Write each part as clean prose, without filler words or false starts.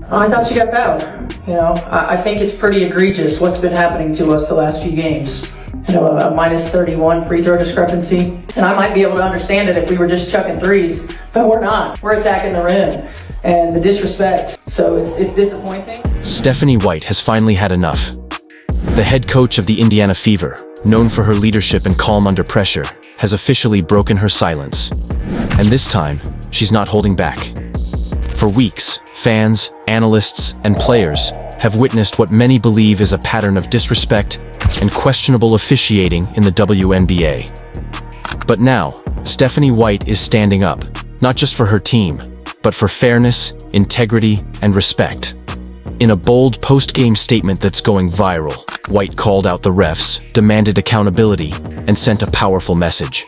I thought she got fouled. I think it's pretty egregious what's been happening to us the last few games. A minus 31 free throw discrepancy. And I might be able to understand it if we were just chucking threes, but we're not. We're attacking the rim. And the disrespect. So it's disappointing. Stephanie White has finally had enough. The head coach of the Indiana Fever, known for her leadership and calm under pressure, has officially broken her silence. And this time, she's not holding back. For weeks, fans, analysts, and players have witnessed what many believe is a pattern of disrespect and questionable officiating in the WNBA. But now, Stephanie White is standing up, not just for her team, but for fairness, integrity, and respect. In a bold post-game statement that's going viral, White called out the refs, demanded accountability, and sent a powerful message.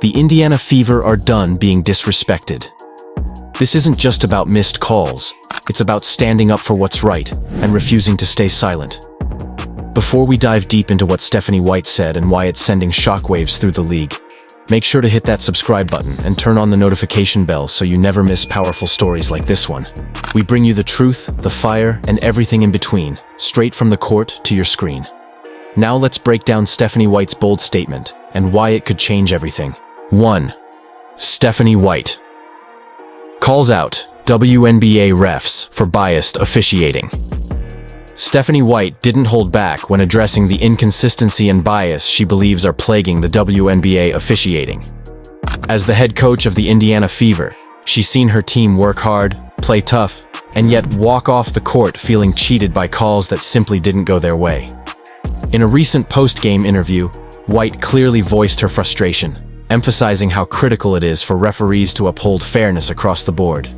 The Indiana Fever are done being disrespected. This isn't just about missed calls, it's about standing up for what's right and refusing to stay silent. Before we dive deep into what Stephanie White said and why it's sending shockwaves through the league, make sure to hit that subscribe button and turn on the notification bell so you never miss powerful stories like this one. We bring you the truth, the fire, and everything in between, straight from the court to your screen. Now let's break down Stephanie White's bold statement and why it could change everything. 1. Stephanie White calls out WNBA refs for biased officiating. Stephanie White didn't hold back when addressing the inconsistency and bias she believes are plaguing the WNBA officiating. As the head coach of the Indiana Fever, she's seen her team work hard, play tough, and yet walk off the court feeling cheated by calls that simply didn't go their way. In a recent post-game interview, White clearly voiced her frustration, emphasizing how critical it is for referees to uphold fairness across the board.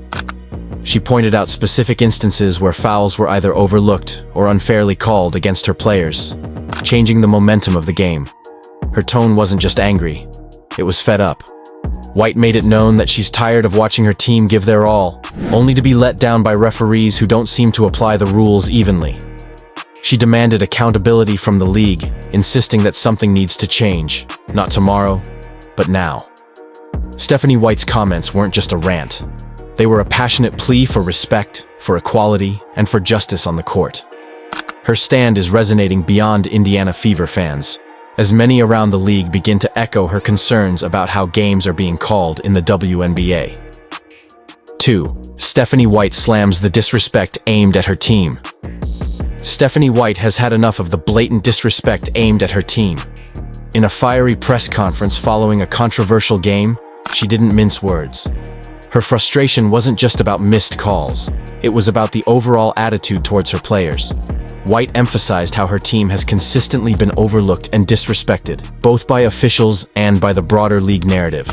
She pointed out specific instances where fouls were either overlooked or unfairly called against her players, changing the momentum of the game. Her tone wasn't just angry, it was fed up. White made it known that she's tired of watching her team give their all, only to be let down by referees who don't seem to apply the rules evenly. She demanded accountability from the league, insisting that something needs to change, not tomorrow, but now. Stephanie White's comments weren't just a rant. They were a passionate plea for respect, for equality, and for justice on the court. Her stand is resonating beyond Indiana Fever fans, as many around the league begin to echo her concerns about how games are being called in the WNBA. 2. Stephanie White slams the disrespect aimed at her team. Stephanie White has had enough of the blatant disrespect aimed at her team. In a fiery press conference following a controversial game, she didn't mince words. Her frustration wasn't just about missed calls, it was about the overall attitude towards her players. White emphasized how her team has consistently been overlooked and disrespected, both by officials and by the broader league narrative.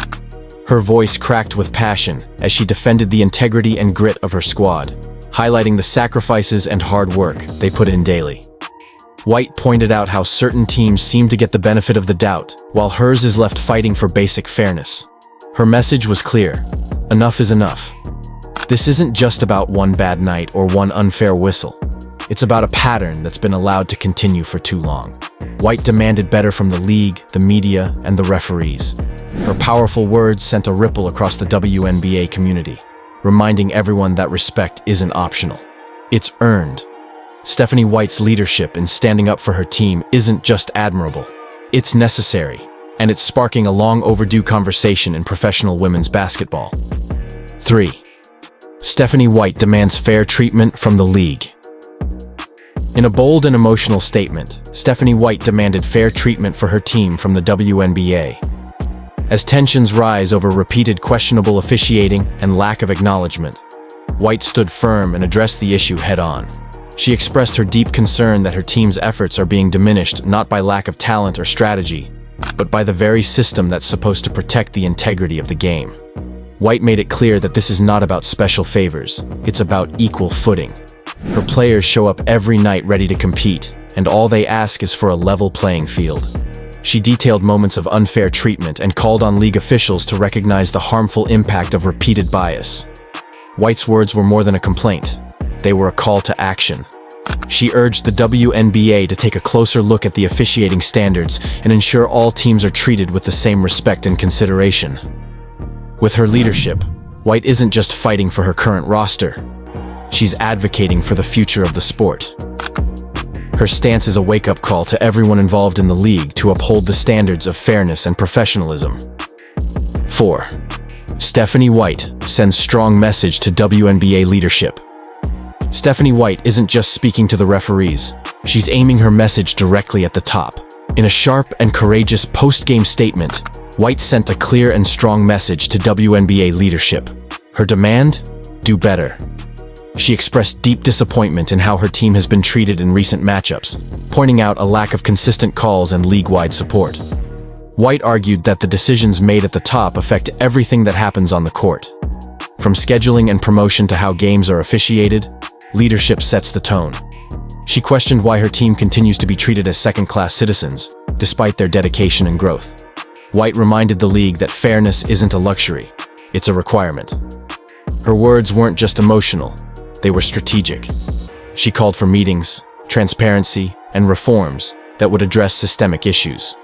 Her voice cracked with passion as she defended the integrity and grit of her squad, highlighting the sacrifices and hard work they put in daily. White pointed out how certain teams seem to get the benefit of the doubt, while hers is left fighting for basic fairness. Her message was clear. Enough is enough. This isn't just about one bad night or one unfair whistle. It's about a pattern that's been allowed to continue for too long. White demanded better from the league, the media, and the referees. Her powerful words sent a ripple across the WNBA community, reminding everyone that respect isn't optional. It's earned. Stephanie White's leadership in standing up for her team isn't just admirable. It's necessary. And it's sparking a long overdue conversation in professional women's basketball. 3. Stephanie White demands fair treatment from the league. In a bold and emotional statement, Stephanie White demanded fair treatment for her team from the WNBA. As tensions rise over repeated questionable officiating and lack of acknowledgement, White stood firm and addressed the issue head-on. She expressed her deep concern that her team's efforts are being diminished not by lack of talent or strategy, but by the very system that's supposed to protect the integrity of the game. White made it clear that this is not about special favors, it's about equal footing. Her players show up every night ready to compete, and all they ask is for a level playing field. She detailed moments of unfair treatment and called on league officials to recognize the harmful impact of repeated bias. White's words were more than a complaint, they were a call to action. She urged the WNBA to take a closer look at the officiating standards and ensure all teams are treated with the same respect and consideration. With her leadership, White isn't just fighting for her current roster. she's advocating for the future of the sport. Her stance is a wake-up call to everyone involved in the league to uphold the standards of fairness and professionalism. 4. Stephanie White sends strong message to WNBA leadership. Stephanie White isn't just speaking to the referees, she's aiming her message directly at the top. In a sharp and courageous post-game statement, White sent a clear and strong message to WNBA leadership. Her demand? Do better. She expressed deep disappointment in how her team has been treated in recent matchups, pointing out a lack of consistent calls and league-wide support. White argued that the decisions made at the top affect everything that happens on the court. From scheduling and promotion to how games are officiated, leadership sets the tone. She questioned why her team continues to be treated as second-class citizens, despite their dedication and growth. White reminded the league that fairness isn't a luxury, it's a requirement. Her words weren't just emotional, they were strategic. She called for meetings, transparency, and reforms that would address systemic issues.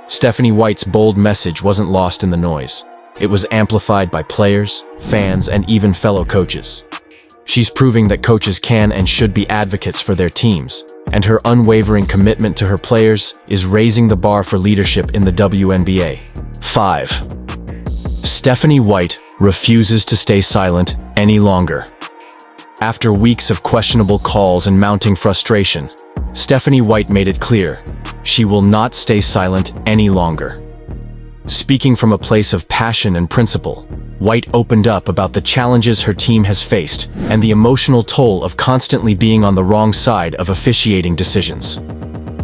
Stephanie White's bold message wasn't lost in the noise. It was amplified by players, fans, and even fellow coaches. She's proving that coaches can and should be advocates for their teams, and her unwavering commitment to her players is raising the bar for leadership in the WNBA. 5. Stephanie White refuses to stay silent any longer. After weeks of questionable calls and mounting frustration, Stephanie White made it clear she will not stay silent any longer. Speaking from a place of passion and principle, White opened up about the challenges her team has faced and the emotional toll of constantly being on the wrong side of officiating decisions.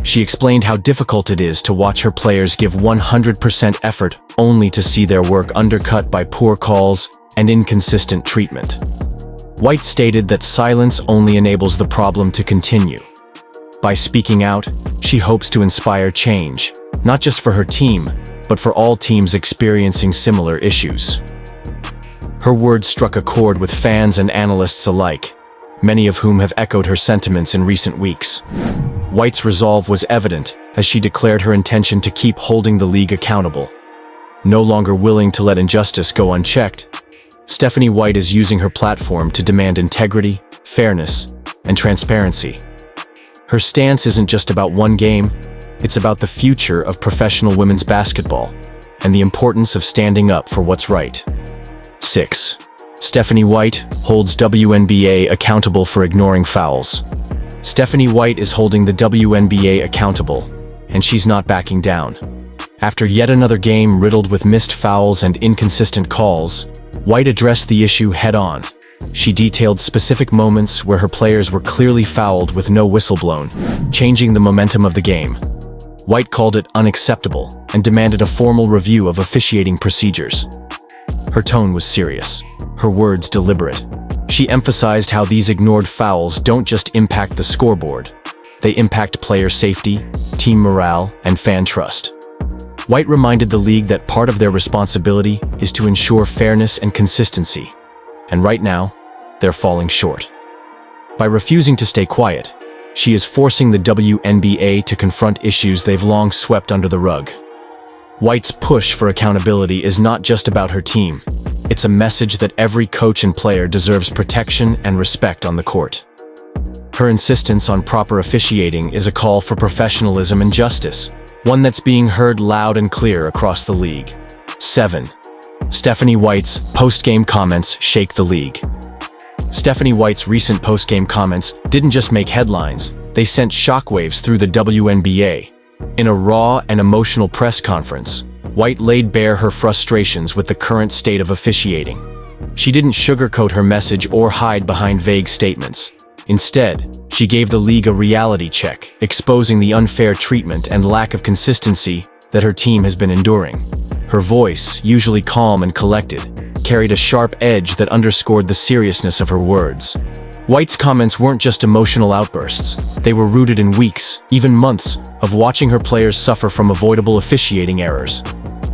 She explained how difficult it is to watch her players give 100% effort only to see their work undercut by poor calls and inconsistent treatment. White stated that silence only enables the problem to continue. By speaking out, she hopes to inspire change, not just for her team, but for all teams experiencing similar issues. Her words struck a chord with fans and analysts alike, many of whom have echoed her sentiments in recent weeks. White's resolve was evident as she declared her intention to keep holding the league accountable. No longer willing to let injustice go unchecked, Stephanie White is using her platform to demand integrity, fairness, and transparency. Her stance isn't just about one game, it's about the future of professional women's basketball and the importance of standing up for what's right. 6. Stephanie White holds WNBA accountable for ignoring fouls. Stephanie White is holding the WNBA accountable, and she's not backing down. After yet another game riddled with missed fouls and inconsistent calls, White addressed the issue head-on. She detailed specific moments where her players were clearly fouled with no whistle blown, changing the momentum of the game. White called it unacceptable and demanded a formal review of officiating procedures. Her tone was serious, her words deliberate. She emphasized how these ignored fouls don't just impact the scoreboard, they impact player safety, team morale, and fan trust. White reminded the league that part of their responsibility is to ensure fairness and consistency, and right now, they're falling short. By refusing to stay quiet, she is forcing the WNBA to confront issues they've long swept under the rug. White's push for accountability is not just about her team. It's a message that every coach and player deserves protection and respect on the court. Her insistence on proper officiating is a call for professionalism and justice, one that's being heard loud and clear across the league. 7. Stephanie White's post-game comments shake the league. Stephanie White's recent post-game comments didn't just make headlines, they sent shockwaves through the WNBA. In a raw and emotional press conference, White laid bare her frustrations with the current state of officiating. She didn't sugarcoat her message or hide behind vague statements. Instead, she gave the league a reality check, exposing the unfair treatment and lack of consistency that her team has been enduring. Her voice, usually calm and collected, carried a sharp edge that underscored the seriousness of her words. White's comments weren't just emotional outbursts. They were rooted in weeks, even months, of watching her players suffer from avoidable officiating errors.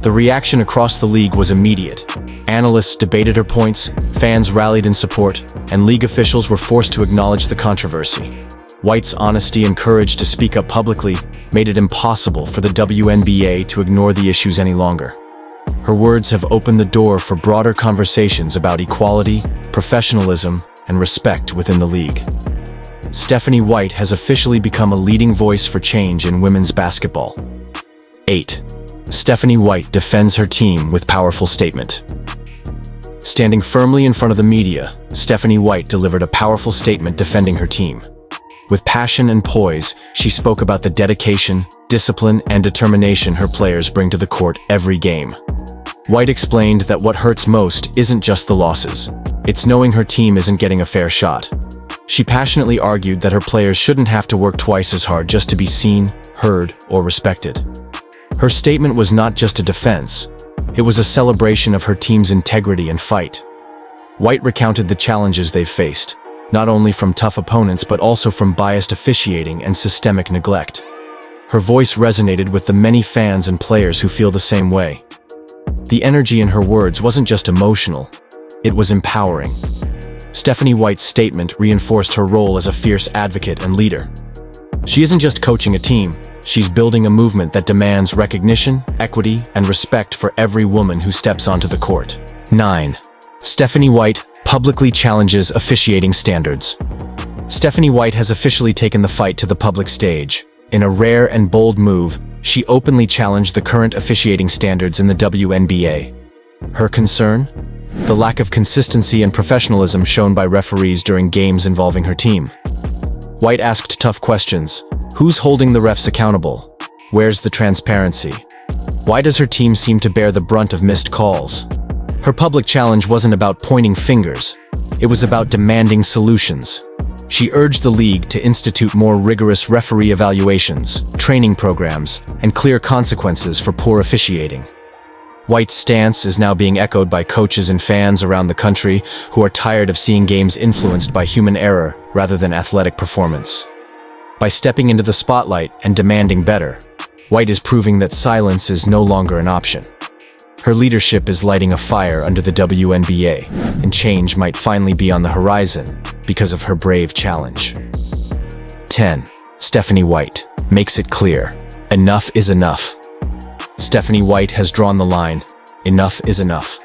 The reaction across the league was immediate. Analysts debated her points, fans rallied in support, and league officials were forced to acknowledge the controversy. White's honesty and courage to speak up publicly made it impossible for the WNBA to ignore the issues any longer. Her words have opened the door for broader conversations about equality, professionalism, and respect within the league. Stephanie White has officially become a leading voice for change in women's basketball. 8. Stephanie White defends her team with powerful statement. Standing firmly in front of the media, Stephanie White delivered a powerful statement defending her team. With passion and poise, she spoke about the dedication, discipline, and determination her players bring to the court every game. White explained that what hurts most isn't just the losses. It's knowing her team isn't getting a fair shot. She passionately argued that her players shouldn't have to work twice as hard just to be seen, heard, or respected. Her statement was not just a defense. It was a celebration of her team's integrity and fight. White recounted the challenges they've faced, not only from tough opponents but also from biased officiating and systemic neglect. Her voice resonated with the many fans and players who feel the same way. The energy in her words wasn't just emotional, it was empowering. Stephanie White's statement reinforced her role as a fierce advocate and leader. She isn't just coaching a team, she's building a movement that demands recognition, equity, and respect for every woman who steps onto the court. 9. Stephanie White publicly challenges officiating standards. Stephanie White has officially taken the fight to the public stage. In a rare and bold move, she openly challenged the current officiating standards in the WNBA. Her concern? The lack of consistency and professionalism shown by referees during games involving her team. White asked tough questions. Who's holding the refs accountable? Where's the transparency? Why does her team seem to bear the brunt of missed calls? Her public challenge wasn't about pointing fingers. It was about demanding solutions. She urged the league to institute more rigorous referee evaluations, training programs, and clear consequences for poor officiating. White's stance is now being echoed by coaches and fans around the country who are tired of seeing games influenced by human error rather than athletic performance. By stepping into the spotlight and demanding better, White is proving that silence is no longer an option. Her leadership is lighting a fire under the WNBA, and change might finally be on the horizon because of her brave challenge. 10. Stephanie White makes it clear, enough is enough. Stephanie White has drawn the line, enough is enough.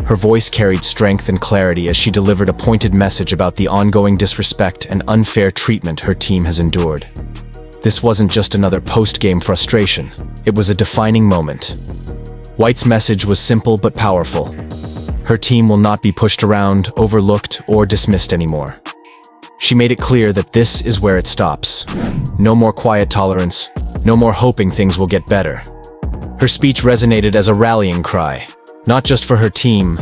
Her voice carried strength and clarity as she delivered a pointed message about the ongoing disrespect and unfair treatment her team has endured. This wasn't just another post-game frustration, it was a defining moment. White's message was simple but powerful. Her team will not be pushed around, overlooked, or dismissed anymore. She made it clear that this is where it stops. No more quiet tolerance, no more hoping things will get better. Her speech resonated as a rallying cry, not just for her team,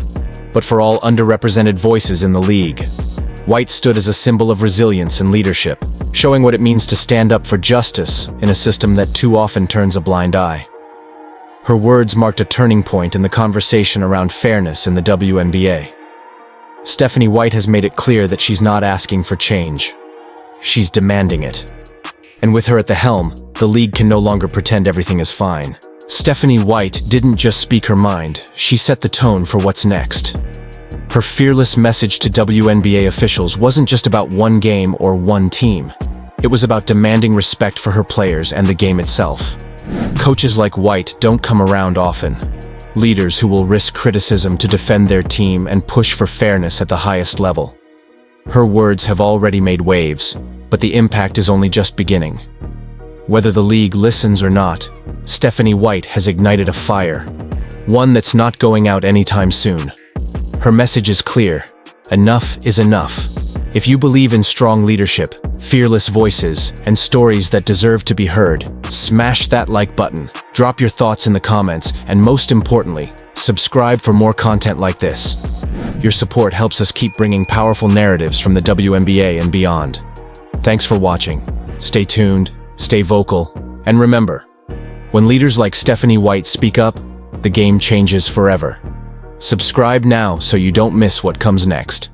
but for all underrepresented voices in the league. White stood as a symbol of resilience and leadership, showing what it means to stand up for justice in a system that too often turns a blind eye. Her words marked a turning point in the conversation around fairness in the WNBA. Stephanie White has made it clear that she's not asking for change. She's demanding it. And with her at the helm, the league can no longer pretend everything is fine. Stephanie White didn't just speak her mind, she set the tone for what's next. Her fearless message to WNBA officials wasn't just about one game or one team. It was about demanding respect for her players and the game itself. Coaches like White don't come around often. Leaders who will risk criticism to defend their team and push for fairness at the highest level. Her words have already made waves, but the impact is only just beginning. Whether the league listens or not, Stephanie White has ignited a fire, one that's not going out anytime soon. Her message is clear: enough is enough. If you believe in strong leadership, fearless voices, and stories that deserve to be heard, smash that like button, drop your thoughts in the comments, and most importantly, subscribe for more content like this. Your support helps us keep bringing powerful narratives from the WNBA and beyond. Thanks for watching. Stay tuned, stay vocal, and remember, when leaders like Stephanie White speak up, the game changes forever. Subscribe now so you don't miss what comes next.